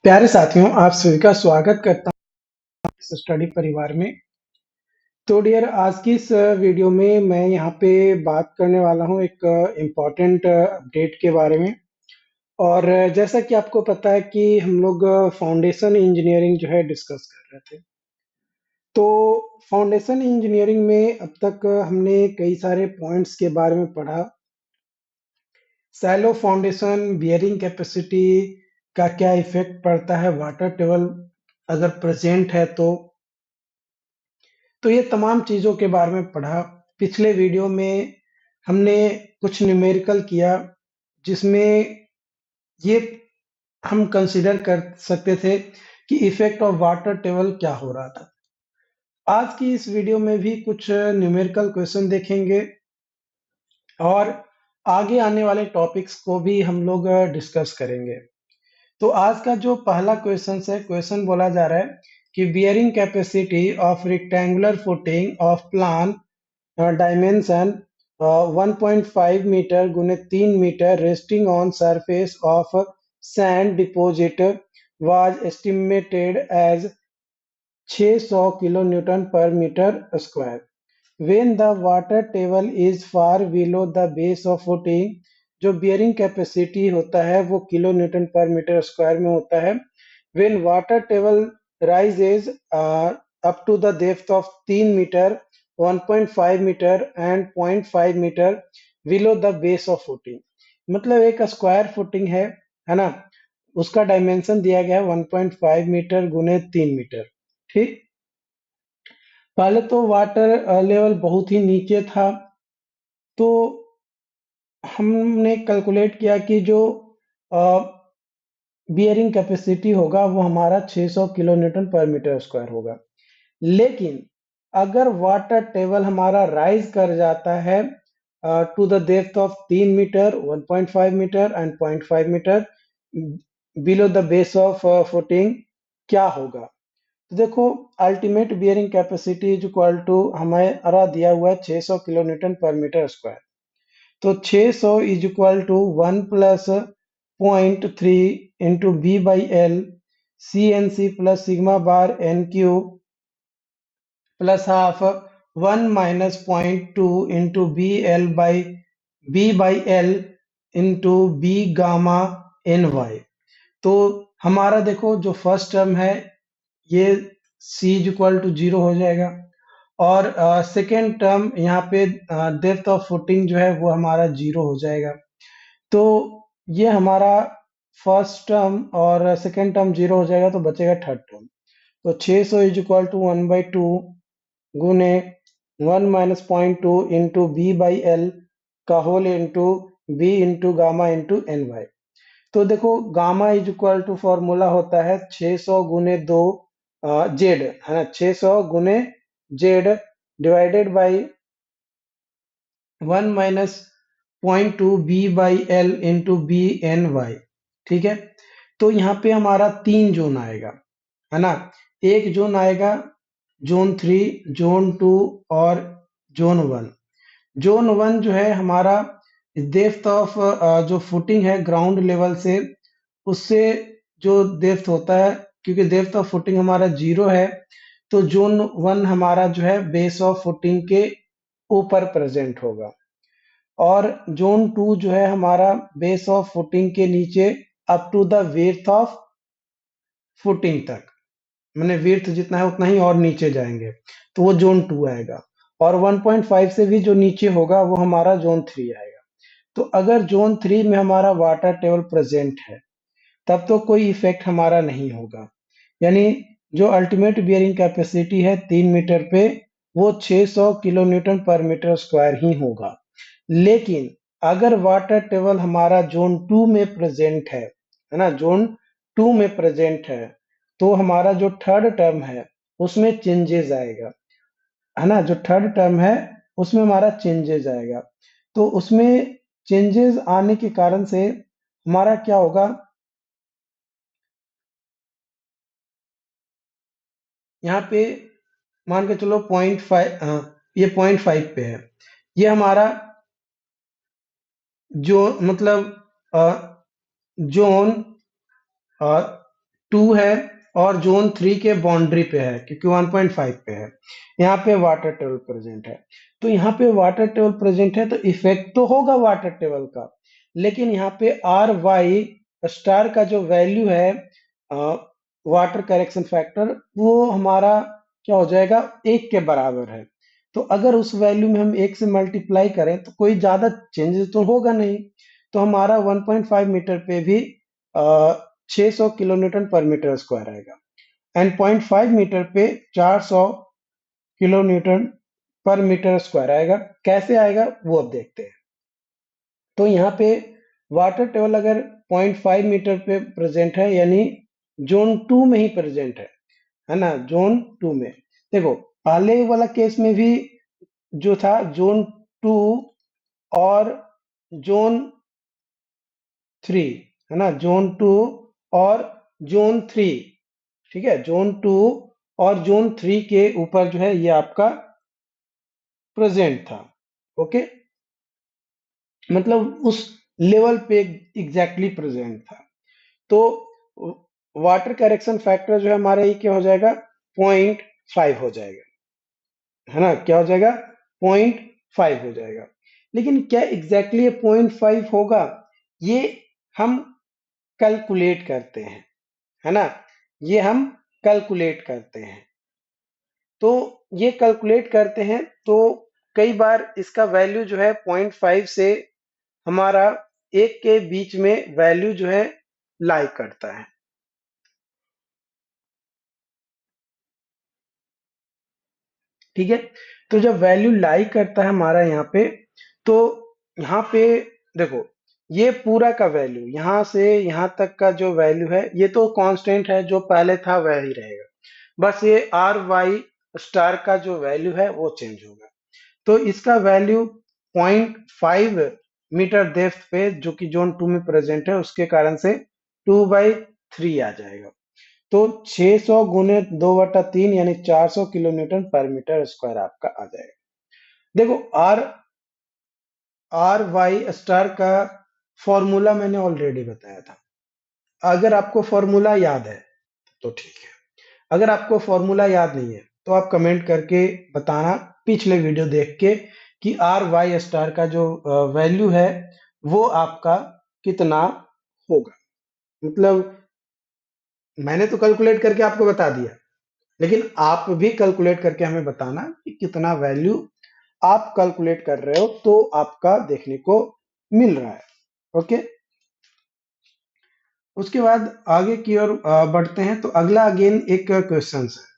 प्यारे साथियों, आप सभी का स्वागत करता हूँ इस स्टडी परिवार में। तो डियर, आज की इस वीडियो में मैं यहाँ पे बात करने वाला हूँ एक इम्पॉर्टेंट अपडेट के बारे में। और जैसा कि आपको पता है कि हम लोग फाउंडेशन इंजीनियरिंग जो है डिस्कस कर रहे थे। तो फाउंडेशन इंजीनियरिंग में अब तक हमने कई सारे पॉइंट्स के बारे में पढ़ा। सैलो फाउंडेशन, बियरिंग कैपेसिटी का क्या इफेक्ट पड़ता है, वाटर टेबल अगर प्रेजेंट है तो ये तमाम चीज़ों के बारे में पढ़ा। पिछले वीडियो में हमने कुछ न्यूमेरिकल किया, जिसमें ये हम कंसीडर कर सकते थे कि इफेक्ट ऑफ वाटर टेबल क्या हो रहा था। आज की इस वीडियो में भी कुछ न्यूमेरिकल क्वेश्चन देखेंगे और आगे आने वाले टॉपिक्स को भी हम लोग डिस्कस करेंगे। तो आज का जो पहला क्वेश्चन है, क्वेश्चन बोला जा रहा है कि bearing capacity of rectangular footing of plan dimension 1.5 metre गुने 3 metre resting on surface of sand deposit was estimated as 600 kilo newton पर metre square when the water table is far below the base of footing. जो bearing capacity होता है वो kilo newton पर metre square में होता है when water table rises up to the depth of 3 metre 1.5 metre and 0.5 metre below the base of footing. मतलब एक स्क्वायर फुटिंग है ना, उसका डायमेंशन दिया गया है 1.5 मीटर गुने 3 मीटर। ठीक, पहले तो वाटर लेवल बहुत ही नीचे था, तो हमने कैलकुलेट किया कि जो बियरिंग कैपेसिटी होगा वो हमारा 600 किलो न्यूटन पर मीटर स्क्वायर होगा। लेकिन अगर वाटर टेबल हमारा राइज कर जाता है to the depth of 3 metre 1.5 metre and 0.5 metre below the base of footing, क्या होगा? तो देखो, ultimate bearing capacity is equal to हमारा दिया हुआ है 600 किलो न्यूटन पर मीटर स्क्वायर। तो 600 is equal to 1 plus 0.3 into B by L C N C plus sigma bar N Q plus half 1 minus 0.2 into B by L into B gamma N Y. तो हमारा देखो, जो first term है ये c is equal to 0 हो जाएगा, और second term यहाँ पे डेप्थ ऑफ फुटिंग जो है वो हमारा 0 हो जाएगा। तो ये हमारा फर्स्ट टर्म और सेकेंड टर्म 0 हो जाएगा, तो बचेगा थर्ड टर्म। तो 600 इज इक्वल टू 1/2 गुने 1 minus 0.2 into B by l का whole into b into gamma into n Y. तो देखो, gamma is equal to formula होता है 600 गुने 2 जेड, है ना, 600 गुने Z divided by 1 minus 0.2 B by L into B N Y. ठीक है, तो यहाँ पे हमारा 3 जोन आएगा, है ना। एक जोन आएगा जोन 3, जोन 2 और जोन 1। जोन 1 जो है हमारा डेप्थ ऑफ जो फुटिंग है ग्राउंड लेवल से, उससे जो डेप्थ होता है, क्योंकि डेप्थ ऑफ फुटिंग हमारा 0 है, तो जोन 1 हमारा जो है बेस ऑफ फुटिंग के ऊपर प्रेजेंट होगा। और जोन 2 जो है हमारा बेस ऑफ फुटिंग के नीचे up to the width of footing तक, मैंने विड्थ जितना है उतना ही और नीचे जाएंगे, तो वो जोन 2 आएगा। और 1.5 से भी जो नीचे होगा वो हमारा जोन 3 आएगा। तो अगर जोन 3 में हमारा वाटर टेबल प्रेजेंट है, तब तो कोई इफेक्ट हमारा नहीं होगा, यानी जो अल्टीमेट बियरिंग कैपेसिटी है 3 मीटर पे, वो 600 किलो न्यूटन पर मीटर स्क्वायर ही होगा। लेकिन अगर वाटर टेबल हमारा जोन 2 में प्रेजेंट है ना, जोन 2 में प्रेजेंट है, तो हमारा जो थर्ड टर्म है उसमें चेंजेस आएगा, है ना। जो थर्ड टर्म है उसमें हमारा चेंजेस आएगा। तो उसमें चेंजेस आने के कारण से हमारा क्या होगा, यहाँ पे मान के चलो 0.5, ये 0.5 पे है, ये हमारा जो मतलब जोन 2 है और जोन 3 के बाउंड्री पे है क्योंकि 1.5 पे है। यहाँ पे वाटर टेबल प्रेजेंट है। तो यहाँ पे वाटर टेबल प्रेजेंट है तो इफेक्ट तो होगा वाटर टेबल का, लेकिन यहाँ पे आर वाई स्टार का जो वैल्यू है वाटर करेक्शन फैक्टर वो हमारा क्या हो जाएगा, 1 के बराबर है। तो अगर उस वैल्यू में हम 1 से मल्टीप्लाई करें तो कोई ज्यादा चेंजेस तो होगा नहीं। तो हमारा 1.5 मीटर पे भी 600 किलोन्यूटन पर मीटर स्क्वायर आएगा एंड 0.5 मीटर पे 400 किलोन्यूटन पर मीटर स्क्वायर आएगा। कैसे आएगा वो अब देखते हैं। तो यहाँ पे वाटर टेबल अगर 0.5 मीटर पे प्रेजेंट है यानी जोन 2 में ही प्रेजेंट है ना, जोन 2 में। देखो पहले वाला केस में भी जो था जोन 2 और जोन 3, है ना, जोन 2 और जोन 3, ठीक है, जोन 2 और जोन 3 के ऊपर जो है ये आपका प्रेजेंट था। ओके, मतलब उस लेवल पे एग्जैक्टली प्रेजेंट था। तो वाटर करेक्शन फैक्टर जो है हमारा ये क्या हो जाएगा, 0.5 हो जाएगा, है ना, क्या हो जाएगा, 0.5 हो जाएगा। लेकिन क्या एग्जैक्टली ये 0.5 होगा, ये हम कैलकुलेट करते हैं, है ना, ये हम कैलकुलेट करते हैं। तो ये कैलकुलेट करते हैं तो कई बार इसका वैल्यू जो है 0.5 से हमारा 1 के बीच में वैल्यू जो है लाई करता है। ठीक है, तो जब वैल्यू लाई करता है हमारा यहाँ पे, तो यहाँ पे देखो ये पूरा का वैल्यू यहाँ से यहाँ तक का जो वैल्यू है ये तो कांस्टेंट है, जो पहले था वह ही रहेगा। बस ये आर वाई स्टार का जो वैल्यू है वो चेंज होगा। तो इसका वैल्यू 0.5 मीटर डेप्थ पे जो कि जोन 2 में प्रेजेंट है उसके कारण से 2/3 आ जाएगा। तो 600 गुने 2/3 यानी 400 किलोमीटर पर मीटर स्क्वायर आपका आ जाएगा। देखो आर आर वाई स्टार का फॉर्मूला मैंने ऑलरेडी बताया था। अगर आपको फॉर्मूला याद है तो ठीक है, अगर आपको फॉर्मूला याद नहीं है तो आप कमेंट करके बताना पिछले वीडियो देख के कि आर वाई स्टार का जो वैल्यू है वो आपका कितना होगा। मतलब मैंने तो कैलकुलेट करके आपको बता दिया, लेकिन आप भी कैलकुलेट करके हमें बताना कि कितना वैल्यू आप कैलकुलेट कर रहे हो तो आपका देखने को मिल रहा है। ओके, उसके बाद आगे की ओर बढ़ते हैं। तो अगला अगेन एक क्वेश्चन है।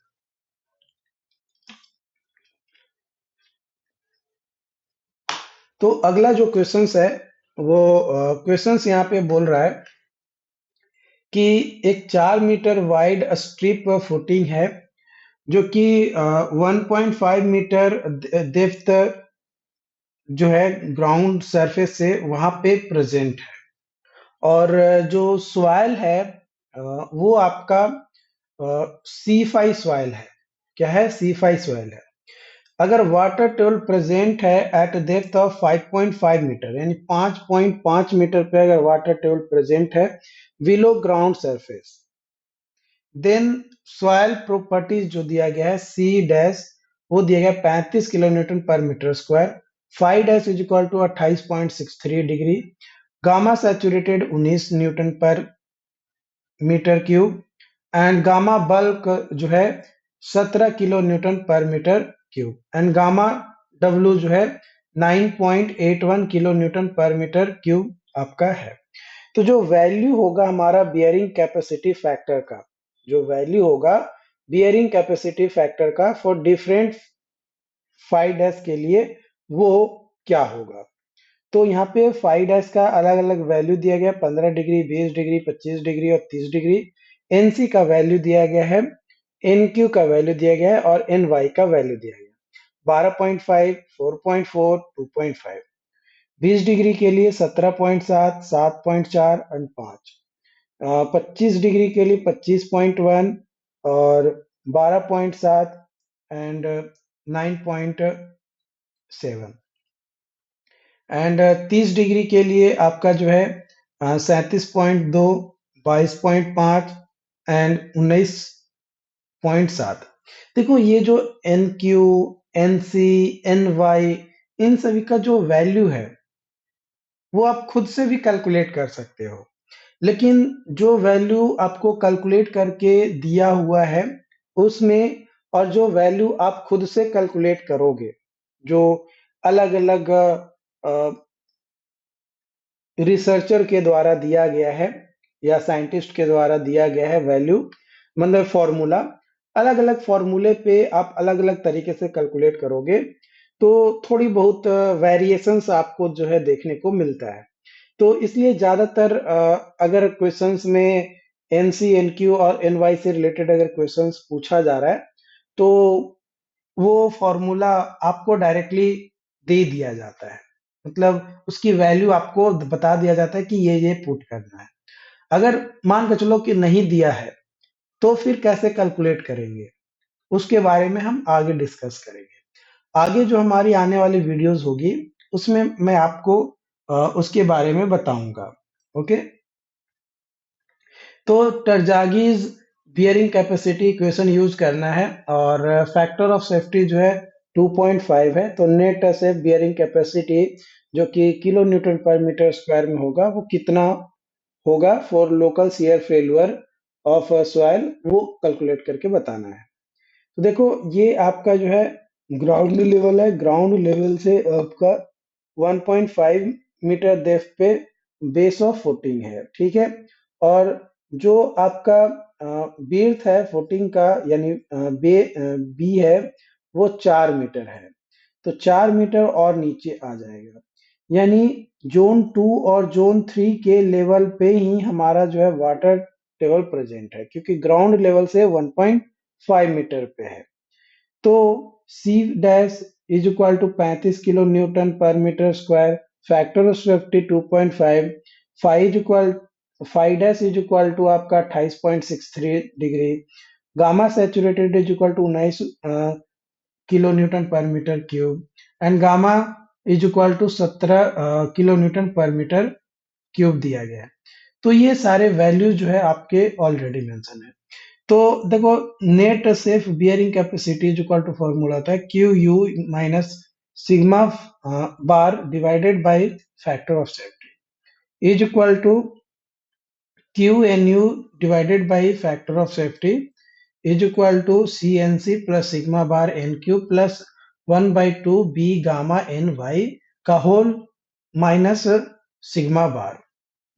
तो अगला जो क्वेश्चंस है वो क्वेश्चंस यहाँ पे बोल रहा है कि एक 4 मीटर वाइड स्ट्रिप फुटिंग है जो कि 1.5 मीटर डेप्थ जो है ग्राउंड सरफेस से वहां पे प्रेजेंट है। और जो सॉइल है वो आपका सी फाइव सॉइल है। क्या है, सी फाइव सॉइल है। अगर वाटर टेबल प्रेजेंट है एट डेप्थ ऑफ 5.5 मीटर यानी 5.5 मीटर पे अगर वाटर टेबल प्रेजेंट है below ground surface, then soil properties जो दिया गया है सी डैश वो दिया गया 35 किलोन्यूटन पर metre square, five dash is equal to 28.63 gamma saturated 19 newton पर metre cube and gamma bulk जो है 17 किलो न्यूटन पर मीटर क्यूब एंड गामा डब्ल्यू जो है 9.81 किलो न्यूटन पर मीटर क्यूब आपका है। तो जो वैल्यू होगा हमारा बियरिंग कैपेसिटी फैक्टर का, जो वैल्यू होगा बियरिंग कैपेसिटी फैक्टर का फॉर डिफरेंट 5 डैश के लिए वो क्या होगा। तो यहाँ पे 5 डैश का अलग अलग वैल्यू दिया गया, 15 डिग्री, 20 डिग्री, 25 डिग्री और 30 डिग्री। एनसी का वैल्यू दिया गया है, एनक्यू का वैल्यू दिया गया है और एन वाई का वैल्यू दिया गया है। 12.5, 4.4, 2.5। 20 डिग्री के लिए 17.7, 7.4 एंड 5। 25 डिग्री के लिए 25.1 और 12.7 एंड 9.7। एंड 30 डिग्री के लिए आपका जो है 37.2, 22.5 एंड 19.7। देखो ये जो n q, n c, n y, इन सभी का जो वैल्यू है वो आप खुद से भी कैलकुलेट कर सकते हो, लेकिन जो वैल्यू आपको कैलकुलेट करके दिया हुआ है उसमें, और जो वैल्यू आप खुद से कैलकुलेट करोगे, जो अलग अलग रिसर्चर के द्वारा दिया गया है या साइंटिस्ट के द्वारा दिया गया है वैल्यू, मतलब फॉर्मूला, अलग अलग फॉर्मूले पे आप अलग अलग तरीके से कैलकुलेट करोगे तो थोड़ी बहुत वेरिएशंस आपको जो है देखने को मिलता है। तो इसलिए ज्यादातर अगर क्वेश्चंस में एन सी, एन क्यू और एन वाई से रिलेटेड अगर क्वेश्चंस पूछा जा रहा है तो वो फॉर्मूला आपको डायरेक्टली दे दिया जाता है, मतलब उसकी वैल्यू आपको बता दिया जाता है कि ये पुट करना है। अगर मान के चलो कि नहीं दिया है तो फिर कैसे कैलकुलेट करेंगे, उसके बारे में हम आगे डिस्कस करेंगे। आगे जो हमारी आने वाली वीडियोस होगी उसमें मैं आपको उसके बारे में बताऊंगा। ओके, तो टरजागीज बियरिंग कैपेसिटी इक्वेशन यूज करना है और फैक्टर ऑफ सेफ्टी जो है 2.5 है, तो नेट से बियरिंग कैपेसिटी जो कि किलो न्यूटन पर मीटर स्क्वायर में होगा वो कितना होगा for local shear failure of soil, वो कैलकुलेट करके बताना है। तो देखो ये आपका जो है ग्राउंड लेवल है, ग्राउंड लेवल से आपका 1.5 मीटर डेप्थ पे बेस ऑफ फुटिंग है, ठीक है। और जो आपका बीर्थ है फुटिंग का, यानी बी है, वो 4 मीटर है, तो 4 मीटर और नीचे आ जाएगा, यानी जोन 2 और जोन 3 के लेवल पे ही हमारा जो है वाटर टेबल प्रेजेंट है, क्योंकि ग्राउंड लेवल से 1.5 मीटर पे है। तो c dash is equal to 35 kilo newton पर metre square, factor of safety 2.5, five equal five dash is equal to आपका 28.63 degree, gamma saturated is equal to 19 kilo newton पर metre cube, and gamma is equal to 17 kilo newton पर metre cube दिया गया है। तो ये सारे value जो है आपके ऑलरेडी मेंशन है। तो देखो net safe bearing capacity is equal to formula होता है Q u minus sigma bar divided by factor of safety is equal to q n u divided by factor of safety is equal to C N C plus sigma bar N Q plus 1/2 B gamma N y का whole minus sigma bar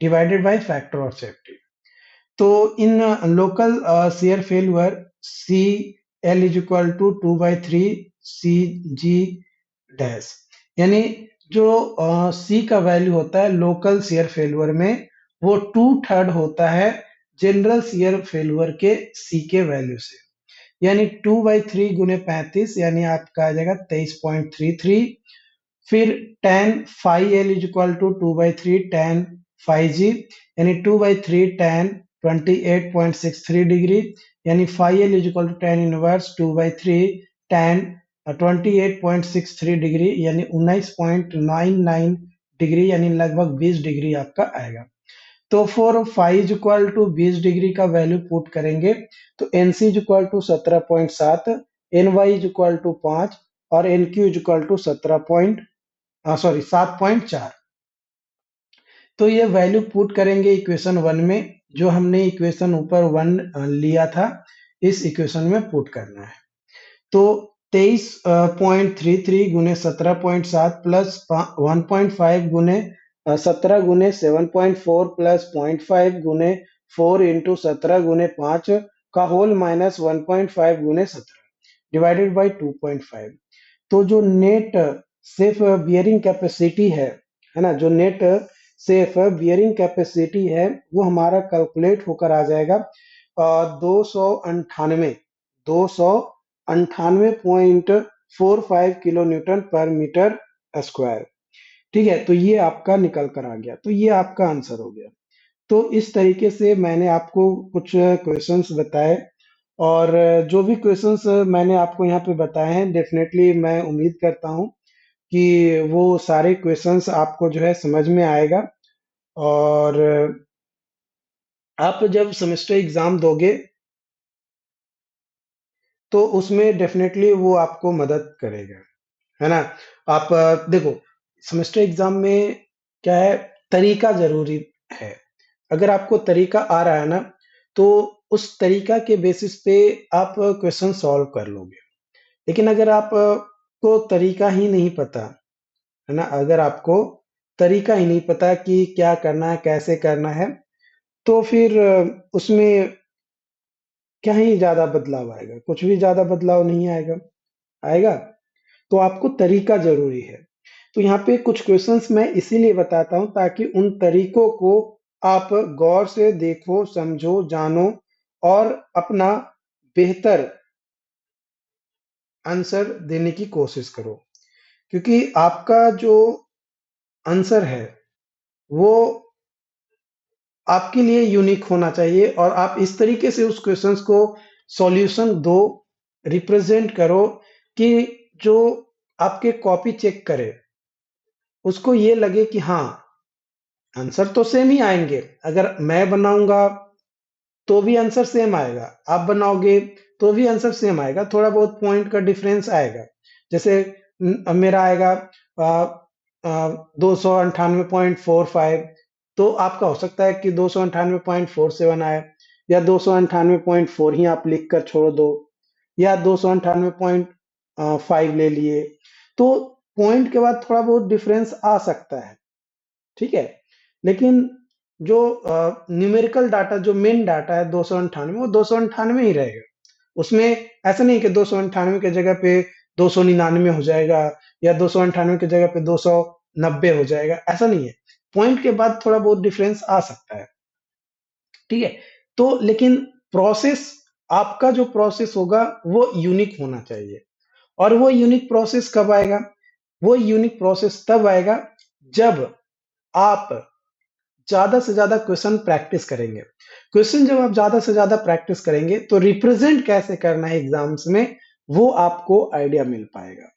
divided by factor of safety. तो in local shear failure c l is equal to 2/3 C G dash, यानी जो सी का value होता है local shear failure में वो 2/3 होता है जनरल शेयर फेल्यूर के सी के वैल्यू से, यानी 2/3 गुने 35, यानी आपका आ जाएगा 23.33। फिर tan phi L is equal to 2/3 tan phi G, यानी 2/3 tan 28.63 डिग्री, यानी phi L is equal to tan inverse 2/3 tan 28.63 degree, यानी 19.99 डिग्री, यानी लगभग 20 डिग्री आपका आएगा। तो for phi is equal to 20 degree का वैल्यू पुट करेंगे तो N C is equal to 17.7, N Y is equal to 5 और N Q is equal to 7.4। तो ये वैल्यू पुट करेंगे इक्वेशन 1 में, जो हमने इक्वेशन ऊपर 1 लिया था, इस इक्वेशन में पुट करना है। तो 23.33 गुने 17.7 प्लस 1.5 गुने 17 गुने 7.4 प्लस 0.5 गुने 4 इंटू 17 गुने 5 का होल माइनस 1.5 गुने 17 डिवाइडेड बाई 2.5। तो जो नेट सेफ बियरिंग कैपेसिटी है ना, जो नेट सेफ बियरिंग कैपेसिटी है वो हमारा कैलकुलेट होकर आ जाएगा 298.45 किलो न्यूटन पर मीटर स्क्वायर। ठीक है, तो ये आपका निकल कर आ गया, तो ये आपका आंसर हो गया। तो इस तरीके से मैंने आपको कुछ क्वेश्चंस बताए, और जो भी क्वेश्चंस मैंने आपको यहाँ पे बताए हैं डेफिनेटली मैं उम्मीद करता हूँ कि वो सारे क्वेश्चंस आपको जो है समझ में आएगा। और आप जब सेमेस्टर एग्जाम दोगे तो उसमें डेफिनेटली वो आपको मदद करेगा, है ना? आप देखो, सेमेस्टर एग्जाम में क्या है, तरीका जरूरी है। अगर आपको तरीका आ रहा है ना, तो उस तरीका के बेसिस पे आप क्वेश्चन सॉल्व कर लोगे। लेकिन अगर आप को तरीका ही नहीं पता, है ना, अगर आपको तरीका ही नहीं पता कि क्या करना है, कैसे करना है, तो फिर उसमें क्या ही ज्यादा बदलाव आएगा, कुछ भी ज्यादा बदलाव नहीं आएगा। आएगा तो आपको तरीका जरूरी है। तो यहाँ पे कुछ क्वेश्चंस मैं इसीलिए बताता हूँ ताकि उन तरीकों को आप गौर से देखो, समझो, जानो और अपना बेहतर आंसर देने की कोशिश करो। क्योंकि आपका जो आंसर है वो आपके लिए यूनिक होना चाहिए और आप इस तरीके से उस क्वेश्चंस को सॉल्यूशन दो, रिप्रेजेंट करो कि जो आपके कॉपी चेक करे उसको ये लगे कि हाँ, आंसर तो सेम ही आएंगे। अगर मैं बनाऊंगा तो भी आंसर सेम आएगा, आप बनाओगे तो भी आंसर सेम आएगा, थोड़ा बहुत पॉइंट का डिफरेंस आएगा। जैसे मेरा आएगा 298.45, तो आपका हो सकता है कि 298.47 आए, या 298.4 ही आप लिख कर छोड़ दो, या 298.5 ले लिए। तो पॉइंट के बाद थोड़ा बहुत डिफरेंस आ सकता है, ठीक है। लेकिन जो न्यूमेरिकल डाटा, जो मेन डाटा है 298, वो 298 ही रहेगा। उसमें ऐसा नहीं कि 298 की जगह पे 299 हो जाएगा, या 298 की जगह पे 290 हो जाएगा, ऐसा नहीं है। पॉइंट के बाद थोड़ा बहुत डिफरेंस आ सकता है, ठीक है। तो लेकिन प्रोसेस, आपका जो प्रोसेस होगा वो यूनिक होना चाहिए। और वो यूनिक प्रोसेस कब आएगा? वो यूनिक प्रोसेस तब आएगा जब आप ज्यादा से ज्यादा क्वेश्चन प्रैक्टिस करेंगे। क्वेश्चन जब आप ज्यादा से ज्यादा प्रैक्टिस करेंगे तो रिप्रेजेंट कैसे करना है एग्जाम्स में, वो आपको आइडिया मिल पाएगा।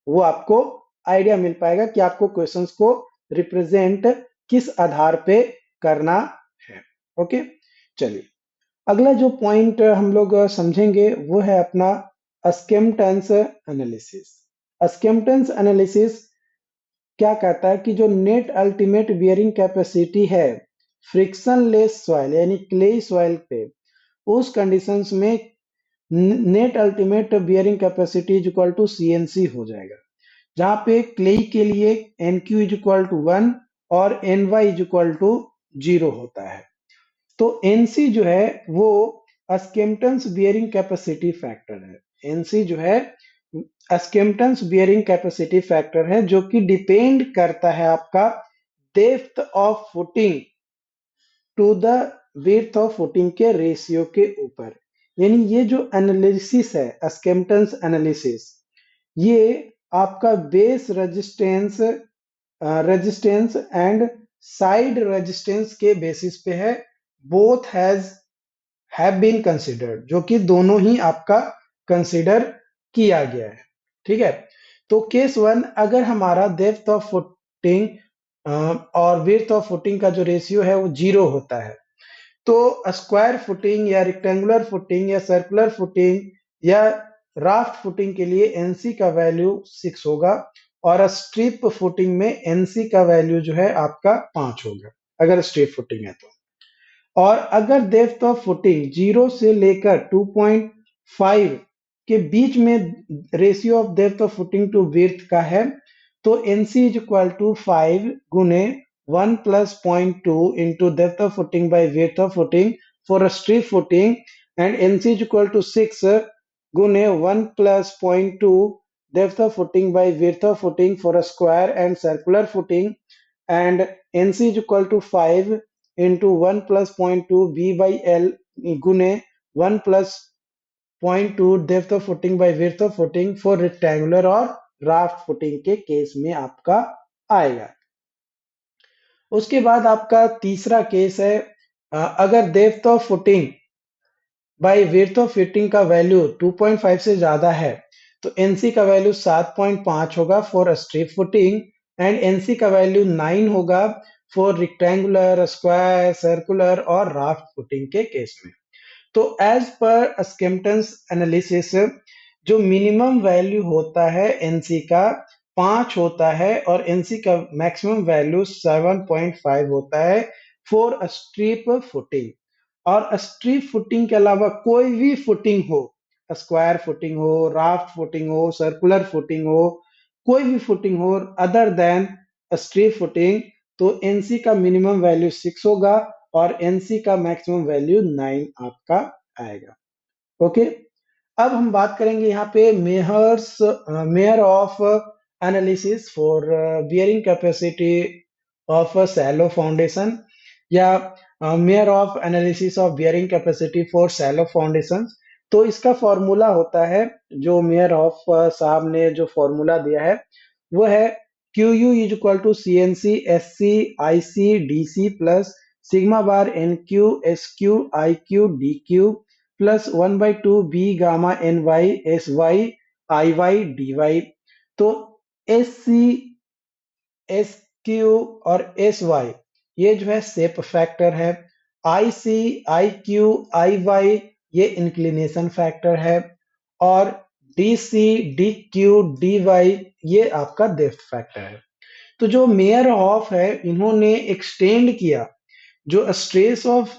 वो आपको आइडिया मिल पाएगा कि आपको क्वेश्चंस को रिप्रेजेंट किस आधार पे करना है। ओके, चलिए अगला जो पॉइंट हम लोग समझेंगे वो है अपना अस्केम्पटेंस एनालिसिस। अस्केम्पटेंस एनालिसिस क्या कहता है कि जो नेट अल्टीमेट बियरिंग कैपेसिटी है फ्रिक्शनलेस सॉइल यानी क्ले सॉइल पे, उस कंडीशंस में net ultimate bearing capacity is equal to CNC हो जाएगा। जहां पे क्ले के लिए N Q is equal to 1 और N Y is equal to 0 होता है। तो एनसी जो है वो अस्केम्पटेंस बियरिंग कैपेसिटी फैक्टर है। एनसी जो है अस्केम्पटेंस बियरिंग कैपेसिटी फैक्टर है, जो कि डिपेंड करता है आपका depth of footing to the width of footing के रेशियो के ऊपर। यानी ये जो एनालिसिस है, अस्केम्पटेंस एनालिसिस, ये आपका base resistance resistance and side resistance के बेसिस पे है। बोथ हैव बीन कंसिडर्ड, जो कि दोनों ही आपका कंसिडर किया गया है, ठीक है। तो केस वन, अगर हमारा डेप्थ ऑफ फुटिंग और विड्थ ऑफ फुटिंग का जो रेशियो है वो 0 होता है, तो स्क्वायर फुटिंग या रेक्टेंगुलर फुटिंग या सर्कुलर फुटिंग या राफ्ट फुटिंग के लिए एनसी का वैल्यू 6 होगा, और स्ट्रिप फुटिंग में एनसी का वैल्यू जो है आपका 5 होगा, अगर स्ट्रिप फुटिंग है तो। और अगर डेप्थ ऑफ फुटिंग 0 से लेकर 2.5 के बीच में ratio of depth of footing to width का है, तो एनसी इज इक्वल टू 5 गुने 1 plus 0.2 into depth of footing by width of footing for a strip footing, and NC is equal to 6 गुने 1 plus 0.2 depth of footing by width of footing for a square and circular footing, and NC is equal to 5 into 1 plus 0.2 B by L गुने 1 plus 0.2 depth of footing by width of footing for rectangular और raft footing के case में आपका आएगा। उसके बाद आपका तीसरा केस है, अगर depth of footing by width of footing का वैल्यू 2.5 से ज्यादा है, तो एनसी का वैल्यू 7.5 होगा for strip footing, and NC का वैल्यू 9 होगा फॉर रेक्टेंगुलर, स्क्वायर, सर्कुलर और राफ्ट फुटिंग के केस में। तो एज पर स्किम्पटन्स एनालिसिस जो मिनिमम वैल्यू होता है एनसी का 5 होता है और एनसी का मैक्सिमम वैल्यू 7.5 होता है फॉर स्ट्रिप फुटिंग। और स्ट्रिप फुटिंग के अलावा कोई भी फुटिंग हो, स्क्वायर फुटिंग हो, राफ्ट फुटिंग हो, सर्कुलर फुटिंग हो, कोई भी फुटिंग हो अदर देन स्ट्रिप फुटिंग, तो एनसी का मिनिमम वैल्यू 6 होगा और एनसी का मैक्सिमम वैल्यू 9 आपका आएगा। ओके, अब हम बात करेंगे यहाँ पे Meyerhof analysis for bearing capacity of shallow foundation या Meyerhof analysis of bearing capacity for shallow foundation. तो इसका फॉर्मूला होता है, जो मेयर ऑफ साहब ने जो फॉर्मूला दिया है वो है Q U is equal to C N C S C I C D C plus sigma bar N Q S Q I Q D Q plus 1/2 B gamma N Y S Y I Y D Y. तो S C S Q और S Y ये जो है shape factor है, I C I Q I Y ये inclination factor है और D C D Q D Y ये आपका डेप्थ फैक्टर है। तो जो मेयर ऑफ है इन्होंने एक्सटेंड किया जो स्ट्रेस ऑफ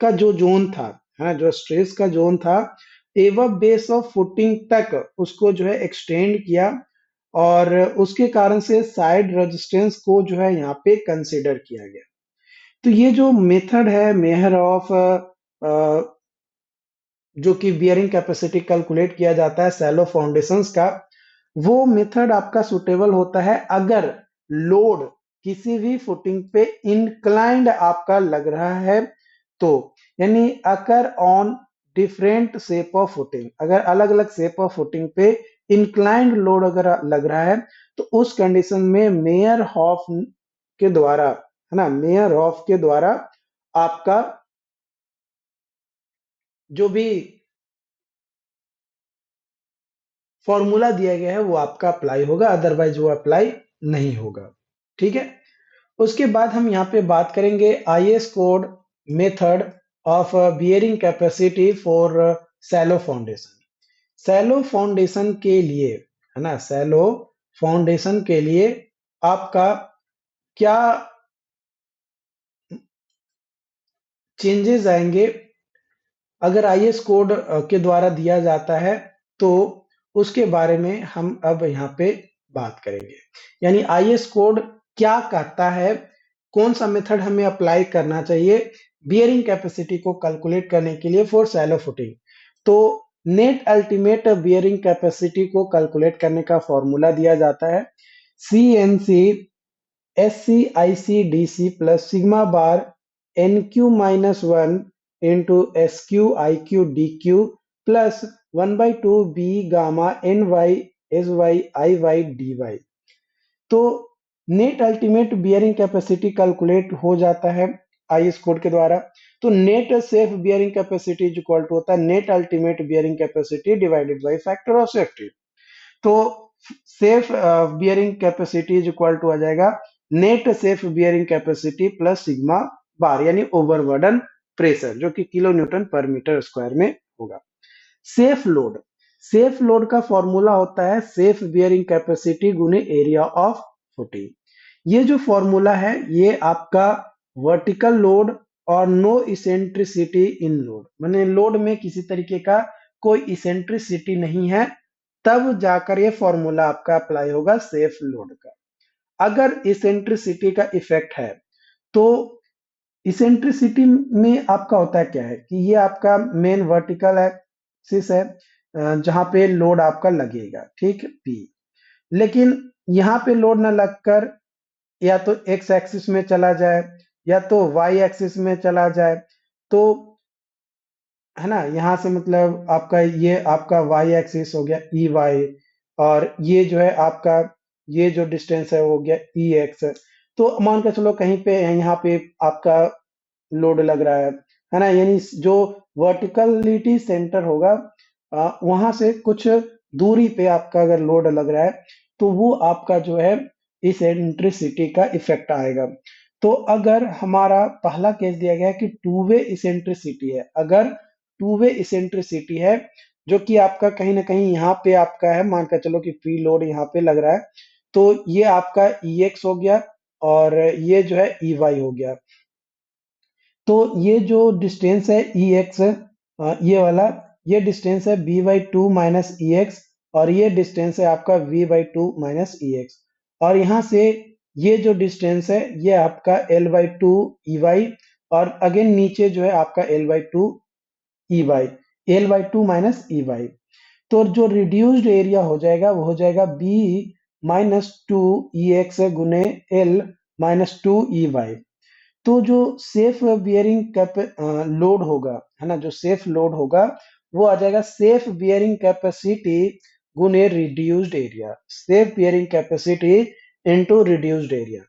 का जो जोन था, है ना, जो स्ट्रेस का जोन था एवं बेस ऑफ फुटिंग तक उसको जो है एक्सटेंड किया और उसके कारण से साइड रेजिस्टेंस को जो है यहाँ पे कंसीडर किया गया। तो ये जो मेथड है मेयर ऑफ जो कि बियरिंग कैपेसिटी कैलकुलेट किया जाता है सैलो फाउंडेशंस का, वो मेथड आपका सुटेबल होता है अगर लोड किसी भी फुटिंग पे इंक्लाइंड आपका लग रहा है तो, यानी अगर on different shape of footing, अगर अलग अलग शेप ऑफ फुटिंग पे इंक्लाइंड लोड अगर लग रहा है तो उस कंडीशन में मेयर हॉफ के द्वारा, है ना, मेयर हॉफ के द्वारा आपका जो भी फॉर्मूला दिया गया है वो आपका अप्लाई होगा, अदरवाइज वो अप्लाई नहीं होगा। ठीक है, उसके बाद हम यहाँ पे बात करेंगे IS code method of bearing capacity for shallow foundation. Shallow foundation के लिए, है ना, सैलो फाउंडेशन के लिए आपका क्या चेंजेस आएंगे अगर आईएस कोड के द्वारा दिया जाता है, तो उसके बारे में हम अब यहाँ पे बात करेंगे। यानी आईएस कोड क्या कहता है, कौन सा मेथड हमें अप्लाई करना चाहिए बियरिंग कैपेसिटी को कैलकुलेट करने के लिए फॉर सैलो फुटिंग। तो नेट अल्टीमेट बियरिंग कैपेसिटी को कैलकुलेट करने का फॉर्मूला दिया जाता है c N C S C I C D C plus sigma bar N q minus one into s Q I Q D Q plus 1/2 B gamma N Y S Y I Y D Y. तो net ultimate bearing capacity calculate हो जाता है IS code के द्वारा। तो net safe bearing capacity is equal to होता है net ultimate bearing capacity divided by factor of safety. तो safe bearing capacity is equal to आ जाएगा net safe bearing capacity plus sigma bar, यानी overburden pressure जो कि kilo newton पर metre square में होगा। सेफ लोड, सेफ लोड का फॉर्मूला होता है सेफ बियरिंग कैपेसिटी गुने एरिया ऑफ फुटिंग। ये जो फॉर्मूला है ये आपका वर्टिकल लोड और नो इसेंट्रिसिटी इन लोड, माने लोड में किसी तरीके का कोई इसेंट्रिसिटी नहीं है, तब जाकर ये फॉर्मूला आपका अप्लाई होगा सेफ लोड का। अगर इसेंट्रिसिटी का इफेक्ट है तो इसेंट्रिसिटी में आपका होता है क्या है कि ये आपका मेन वर्टिकल एक्सिस है जहां पे लोड आपका लगेगा, ठीक पी, लेकिन यहाँ पे लोड ना लगकर या तो एक्स एक्सिस में चला जाए या तो वाई एक्सिस में चला जाए, तो है ना, यहाँ से मतलब आपका ये आपका वाई एक्सिस हो गया ई वाई और ये जो है आपका ये जो डिस्टेंस है वो हो गया ई एक्स। तो मान के चलो कहीं पे यहाँ पे आपका लोड लग रहा है ना, यानी जो वर्टिकलिटी सेंटर होगा वहां से कुछ दूरी पे आपका अगर लोड लग रहा है तो वो आपका जो है इस एंट्रिसिटी का इफेक्ट आएगा। तो अगर हमारा पहला केस दिया गया है कि टू वे इसेंट्रिसिटी है, अगर टू वे इसेंट्रिसिटी है जो कि आपका कहीं ना कहीं यहाँ पे आपका है, मान कर चलो कि फ्री लोड यहाँ पे लग रहा है, तो ये आपका ई एक्स हो गया और ये जो है ई वाई हो गया। तो ये जो डिस्टेंस है ई एक्स, ये वाला, ये डिस्टेंस है B by two minus E X, और ये डिस्टेंस है आपका V by two minus E X. और यहाँ से ये जो डिस्टेंस है ये आपका L by two E Y, और अगेन नीचे जो है आपका L by two E Y, L by two minus E Y. तो जो रिड्यूस्ड एरिया हो जाएगा वो हो जाएगा B minus two E X गुने L minus two E Y. तो जो सेफ बियरिंग कैप लोड होगा, है ना, जो सेफ लोड होगा वो आ जाएगा सेफ बियरिंग कैपेसिटी गुने reduced area, safe bearing capacity into reduced area.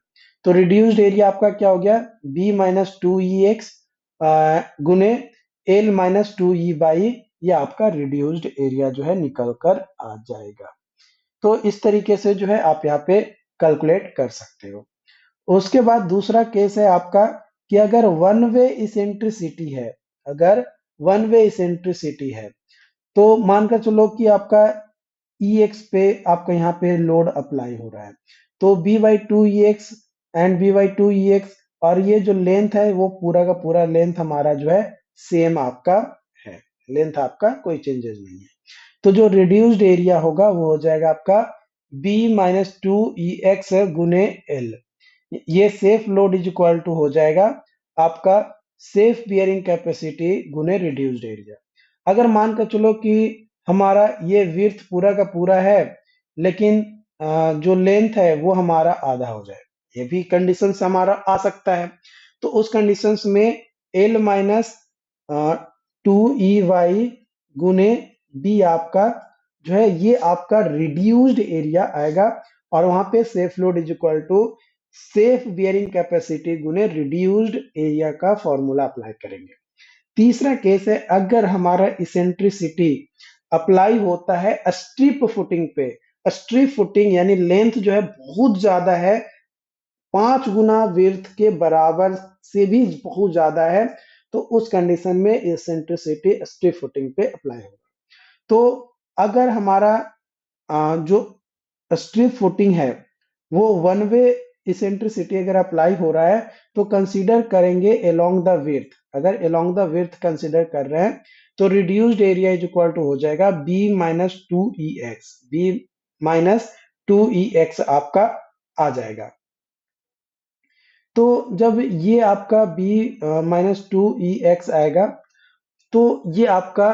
तो रिड्यूस्ड एरिया आपका क्या हो गया, B minus two E X गुने L minus two E by, ये आपका रिड्यूस्ड एरिया जो है निकल कर आ जाएगा। तो इस तरीके से जो है आप यहाँ पे कैलकुलेट कर सकते हो। उसके बाद दूसरा केस है आपका कि अगर वन वे इसेंट्रिसिटी है, अगर वन वे इसेंट्रिसिटी है, तो मानकर चलो कि आपका ई एक्स पे आपका यहाँ पे लोड अप्लाई हो रहा है, तो B by two E X and B by two E X, और ये जो लेंथ है वो पूरा का पूरा लेंथ हमारा जो है सेम आपका है, लेंथ आपका कोई चेंजेस नहीं है। तो जो रिड्यूस्ड एरिया होगा वो हो जाएगा आपका B minus two E X गुने एल, ये safe load is equal to हो जाएगा आपका सेफ बियरिंग कैपेसिटी गुने रिड्यूस्ड एरिया। अगर मान कर चलो कि हमारा ये विड्थ पूरा का पूरा है, लेकिन जो लेंथ है वो हमारा आधा हो जाए, ये भी कंडीशन हमारा आ सकता है। तो उस कंडीशंस में L minus two E Y गुने बी आपका जो है ये आपका रिड्यूस्ड एरिया आएगा, और वहां पे safe load is equal to safe bearing capacity गुने रिड्यूस्ड एरिया का फॉर्मूला अप्लाई करेंगे। तीसरा केस है अगर हमारा इसेंट्रिसिटी अप्लाई होता है स्ट्रिप फुटिंग पे, स्ट्रिप फुटिंग यानी लेंथ जो है बहुत ज्यादा है, 5 गुना विड्थ के बराबर से भी बहुत ज्यादा है, तो उस कंडीशन में इसेंट्रिसिटी स्ट्रिप फुटिंग पे अप्लाई होगा। तो अगर हमारा जो स्ट्रिप फुटिंग है वो वन वे इसेंट्रिसिटी अगर अप्लाई हो रहा है, तो कंसीडर करेंगे अलोंग द विड्थ, अगर अलोंग द विड्थ कंसीडर कर रहे हैं तो reduced area is equal to हो जाएगा B minus two E X, B minus two E X आपका आ जाएगा। तो जब ये आपका B minus two E x आएगा, तो ये आपका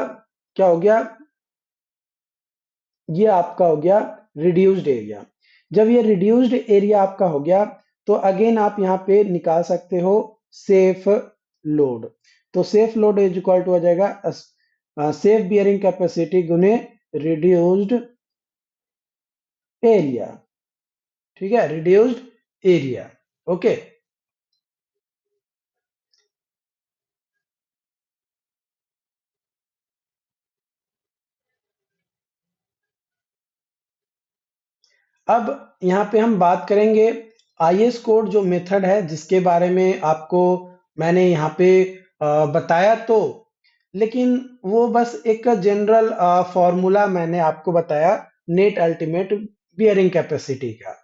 क्या हो गया, ये आपका हो गया रिड्यूस्ड एरिया। जब ये रिड्यूस्ड एरिया आपका हो गया, तो अगेन आप यहाँ पे निकाल सकते हो सेफ लोड। तो safe load is equal to आ जाएगा सेफ बियरिंग कैपेसिटी गुने रिड्यूस्ड एरिया, ठीक है, रिड्यूस्ड एरिया। ओके, अब यहाँ पे हम बात करेंगे आईएस कोड जो मेथड है जिसके बारे में आपको मैंने यहाँ पे बताया, तो लेकिन वो बस एक जनरल फॉर्मूला मैंने आपको बताया नेट अल्टीमेट बियरिंग कैपेसिटी का।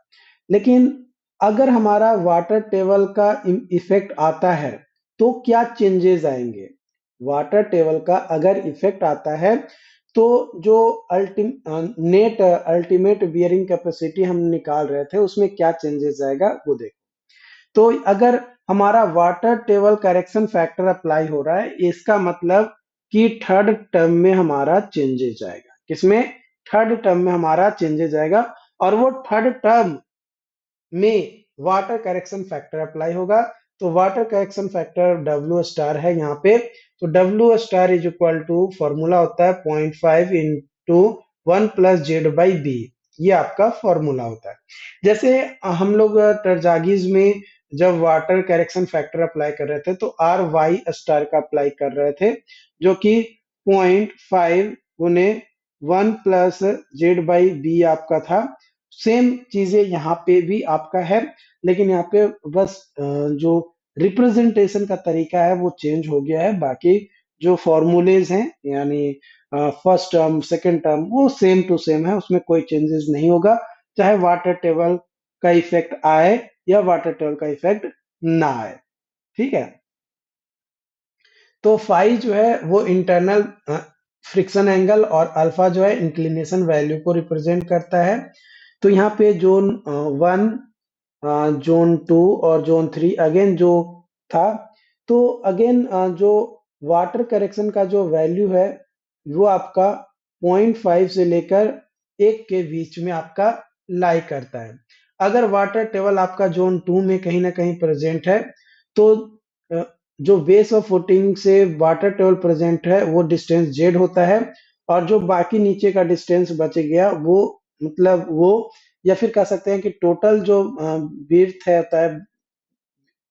लेकिन अगर हमारा वाटर टेबल का इफेक्ट आता है तो क्या चेंजेस आएंगे, वाटर टेबल का अगर इफेक्ट आता है तो जो नेट अल्टीमेट बियरिंग कैपेसिटी हम निकाल रहे थे उसमें क्या चेंजेस आएगा वो देखो। तो अगर हमारा water table correction factor apply हो रहा है, इसका मतलब कि थर्ड टर्म में हमारा चेंजेस आएगा, किसमें, थर्ड टर्म में हमारा चेंजेस आएगा, और वो थर्ड टर्म में वाटर करेक्शन फैक्टर अप्लाई होगा। तो water correction factor W star है यहाँ पे, तो W star is equal to formula होता है 0.5 इंटू 1+Z/B, ये आपका फॉर्मूला होता है। जैसे हम लोग टरजागीज में जब वाटर करेक्शन फैक्टर अप्लाई कर रहे थे तो आर वाई स्टार का अप्लाई कर रहे थे, जो कि 0.5 गुने 1+Z/B आपका था, सेम चीजें यहाँ पे भी आपका है, लेकिन यहाँ पे बस जो रिप्रेजेंटेशन का तरीका है वो चेंज हो गया है। बाकी जो फॉर्मूलेज हैं, यानी फर्स्ट टर्म सेकंड टर्म, वो सेम टू सेम है, उसमें कोई चेंजेस नहीं होगा, चाहे वाटर टेबल का इफेक्ट आए या वाटर टेबल का इफेक्ट ना आए। ठीक है। तो फाई जो है वो इंटरनल फ्रिक्शन एंगल और अल्फा जो है इंक्लिनेशन वैल्यू को रिप्रेजेंट करता है। तो यहाँ पे जोन 1, जोन 2 और जोन 3 अगेन जो था, तो अगेन जो वाटर करेक्शन का जो वैल्यू है वो आपका 0.5 से लेकर 1 के बीच में आपका लाई करता है। अगर वाटर टेबल आपका जोन 2 में कहीं ना कहीं प्रेजेंट है, तो अ, जो बेस ऑफ फुटिंग से वाटर टेबल प्रेजेंट है वो डिस्टेंस जेड होता है, और जो बाकी नीचे का डिस्टेंस बच गया वो, मतलब वो, या फिर कह सकते हैं कि टोटल जो विड्थ है होता है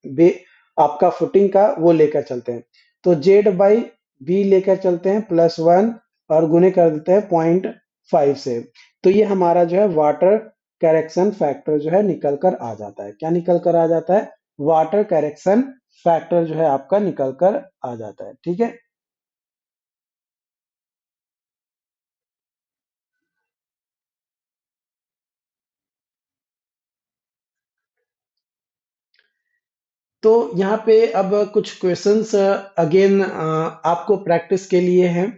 बे आपका फुटिंग का, वो लेकर चलते हैं। तो जेड बाई बी लेकर चलते हैं +1, और गुने कर देते हैं 0.5 से। तो ये हमारा जो है वाटर करेक्शन फैक्टर जो है निकल कर आ जाता है। क्या निकल कर आ जाता है? वाटर करेक्शन फैक्टर जो है आपका निकल कर आ जाता है। ठीक है। तो यहाँ पे अब कुछ क्वेश्चंस अगेन आपको प्रैक्टिस के लिए हैं।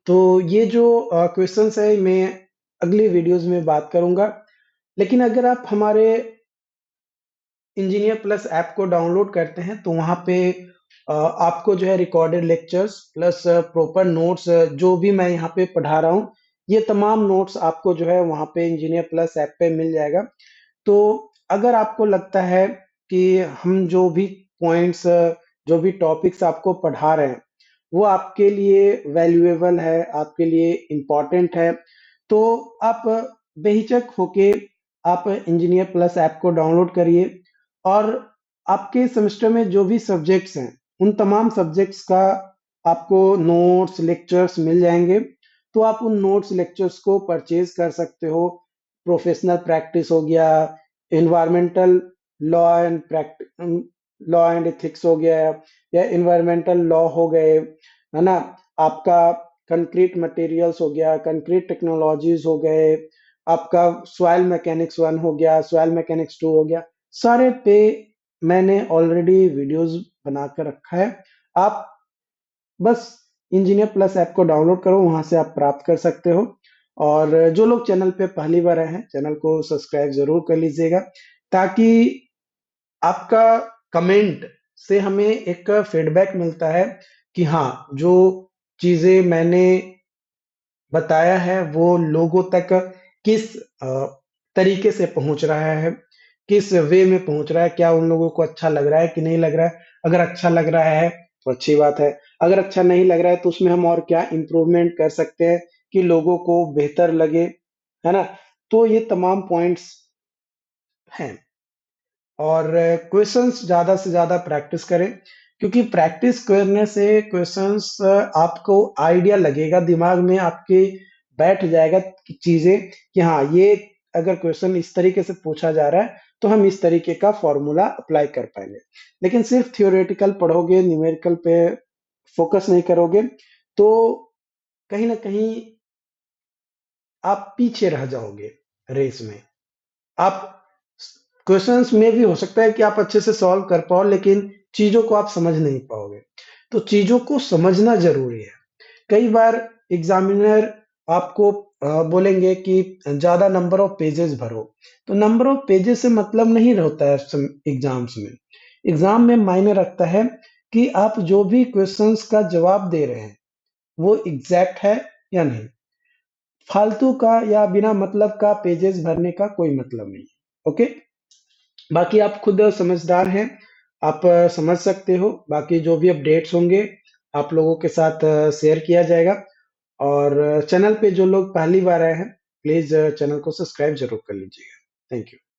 तो ये जो क्वेश्चंस है मैं अगली वीडियोस में बात करूंगा। लेकिन अगर आप हमारे इंजीनियर प्लस ऐप को डाउनलोड करते हैं तो वहाँ पे आपको जो है recorded lectures plus proper notes, जो भी मैं यहाँ पे पढ़ा रहा हूँ, ये तमाम नोट्स आपको जो है वहाँ पे इंजीनियर प्लस ऐप पे मिल जाएगा। तो अगर आपको लगता है कि हम जो भी पॉइंट्स, जो भी टॉपिक्स आपको पढ़ा रहे हैं वो आपके लिए वैल्यूएबल है, आपके लिए इम्पोर्टेंट है, तो आप बेहिचक होके आप इंजीनियर प्लस ऐप को डाउनलोड करिए, और आपके सेमेस्टर में जो भी सब्जेक्ट्स हैं उन तमाम सब्जेक्ट्स का आपको नोट्स लेक्चर्स मिल जाएंगे। तो आप उन नोट्स लेक्चर्स को परचेज कर सकते हो। प्रोफेशनल प्रैक्टिस हो गया, environmental law and law and ethics हो गया, या इन्वायरमेंटल लॉ हो गए, है ना, आपका कंक्रीट मटेरियल्स हो गया, कंक्रीट टेक्नोलॉजीज हो गए, आपका सॉइल मैकेनिक्स 1 हो गया, सॉइल मैकेनिक्स 2 हो गया, सारे पे मैंने ऑलरेडी वीडियोस बना कर रखा है। आप बस इंजीनियर प्लस ऐप को डाउनलोड करो, वहां से आप प्राप्त कर सकते हो। और जो लोग चैनल पे पहली बार आए हैं, चैनल को सब्सक्राइब जरूर कर लीजिएगा, ताकि आपका कमेंट से हमें एक फीडबैक मिलता है कि हाँ, जो चीजें मैंने बताया है वो लोगों तक किस तरीके से पहुंच रहा है, किस वे में पहुंच रहा है, क्या उन लोगों को अच्छा लग रहा है कि नहीं लग रहा है। अगर अच्छा लग रहा है तो अच्छी बात है, अगर अच्छा नहीं लग रहा है तो उसमें हम और क्या इम्प्रूवमेंट कर सकते हैं कि लोगों को बेहतर लगे, है ना। तो ये तमाम पॉइंट्स हैं। और क्वेश्चंस ज्यादा से ज्यादा प्रैक्टिस करें, क्योंकि प्रैक्टिस करने से क्वेश्चंस आपको आइडिया लगेगा, दिमाग में आपके बैठ जाएगा कि चीजें, कि हाँ, ये अगर क्वेश्चन इस तरीके से पूछा जा रहा है तो हम इस तरीके का फॉर्मूला अप्लाई कर पाएंगे। लेकिन सिर्फ थियोरेटिकल पढ़ोगे, न्यूमेरिकल पे फोकस नहीं करोगे, तो कहीं ना कहीं आप पीछे रह जाओगे रेस में। आप क्वेश्चंस में भी हो सकता है कि आप अच्छे से सॉल्व कर पाओ, लेकिन चीजों को आप समझ नहीं पाओगे। तो चीजों को समझना जरूरी है। कई बार एग्जामिनर आपको बोलेंगे कि ज्यादा नंबर ऑफ पेजेस भरो, तो नंबर ऑफ पेजेस से मतलब नहीं होता है एग्जाम्स में। एग्जाम में मायने रखता है कि आप जो भी क्वेश्चंस का जवाब दे रहे हैं वो एग्जैक्ट है या नहीं। फालतू का या बिना मतलब का पेजेस भरने का कोई मतलब नहीं है। ओके। बाकी आप खुद समझदार हैं, आप समझ सकते हो। बाकी जो भी अपडेट्स होंगे आप लोगों के साथ शेयर किया जाएगा। और चैनल पे जो लोग पहली बार आए हैं, प्लीज चैनल को सब्सक्राइब जरूर कर लीजिएगा। Thank you.